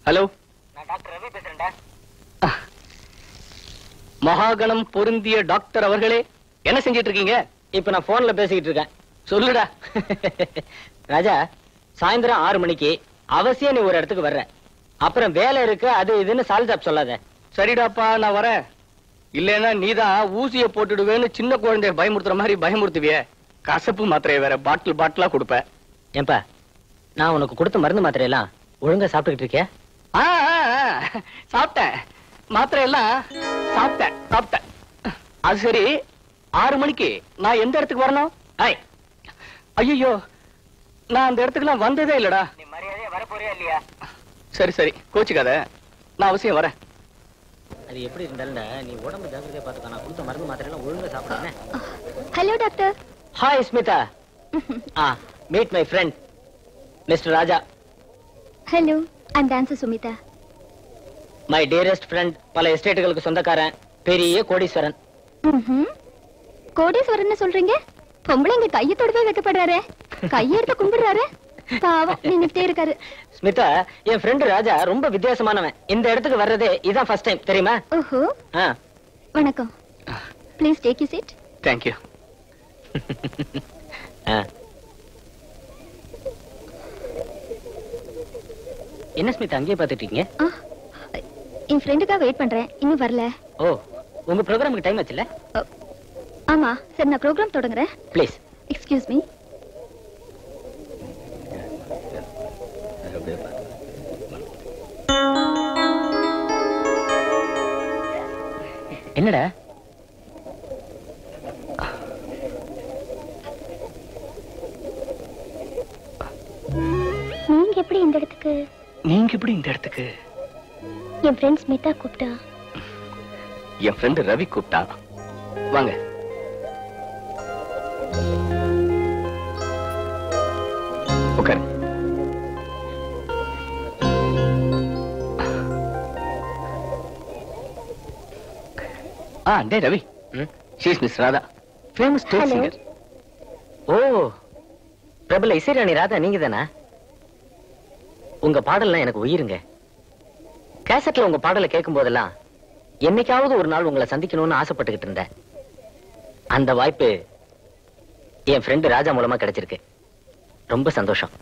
Hello, நான் doctor Ravi பேசுறேன்டா. மகாகணம் பொருந்திய doctor அவர்களே, என்ன செஞ்சிட்டு இருக்கீங்க? இப்ப நான் போன்ல பேசிக்கிட்டு இருக்கேன். சொல்லுடா. ராஜா, சாயந்தரம் 6 மணிக்கு அவசியம் நீ ஒரு இடத்துக்கு வர்ற. அப்புறம் வேலை இருக்கு அது இதுன்னு சால்ஜாப் சொல்லாத. சரிடாப்பா, நான் வரேன். இல்லைன்னா நீதான் ஊசிய போட்டுடுவேன்னு சின்ன குழந்தைய பயமுறுத்துற மாதிரி பயமுறுத்துவிய. கசப்பு மாத்திரைய வேற பாட்டில் பாட்டிலா கொடுப்ப. ஏன்பா, நான் உனக்கு கொடுத்த மருந்து மாத்திரையெல்லாம் ஒழுங்கா சாப்பிட்டுக்கிட்டு இருக்கியா? சாப்பிட்டேன், மாத்திரை எல்லாம் சாப்பிட்டேன். அது சரி, 6 மணிக்கு நான் எந்த இடத்துக்கு வரணும்? ஐயோ, நான் அந்த இடத்துக்குலாம் வந்ததே இல்லடா. நீ மரியாதையா வர போறியா இல்லையா? சரி, கோச்சுக்காத, நான் அவசியம் வரேன். அது எப்படி இருந்தாலும் நீ உடம்பு ஜாக்கிரதையா பாத்துக்க. நான் கொடுத்த மருந்து மாத்திரையெல்லாம் ஒழுங்கா சாப்பிடுறேன். Hello doctor. Hi Smita. Meet my friend mister Raja. Hello, I'm dancer Sumitha. My dearest friend, பல எஸ்டேட்டுகளுக்கு சொந்தக்காரன், பெரிய கோடீஸ்வரன். கோடீஸ்வரன் சொல்றீங்க? பொம்பளைங்க கையை தொடவே வைக்கப்படுறாரு, கையெடுத்து கும்பிடுறாரு. பாவம் நின்னுட்டே இருக்காரு. ஸ்மிதா, என் ஃப்ரெண்ட் ராஜா ரொம்ப வித்தியாசமானவன். இந்த இடத்துக்கு வர்றதே இதான் ஃபர்ஸ்ட் டைம், தெரியுமா? ஓஹோ. வணக்கம். Please take you seat. Thank you. என்ன ஸ்மிதா அங்கேயே பாத்துட்டு இருக்கீங்க? என் ஃப்ரெண்டுக்காக வெயிட் பண்றேன், இன்னும் வரல. ஓ, உங்க ப்ரோக்ராமுக்கு டைம் ஆச்சுல? ஆமா, சரி நான் ப்ரோக்ராம் தொடங்குறேன். Please excuse me. என்னடா? நீங்க எப்படி இந்த இடத்துக்கு? என் ஃப்ரெண்ட் ஸ்மிதா கூப்பிட்டா. என் ஃப்ரெண்ட் ரவி கூப்பிட்டா. வாங்க. உட்காரு. டே Ravi, she is Miss Radha, famous stage singer. ஓ, பிரபல இசைராணி ராதா நீங்க தானா? உங்க பாடல்லாம் எனக்கு உயிருங்க. கேசட்ல உங்க பாடலை கேட்கும் போதெல்லாம் என்னைக்காவது ஒரு நாள் உங்களை சந்திக்கணும்னு ஆசைப்பட்டுக்கிட்டு இருந்தேன். அந்த வாய்ப்பு என் ஃப்ரெண்டு ராஜா மூலமா கிடைச்சிருக்கு. ரொம்ப சந்தோஷம்.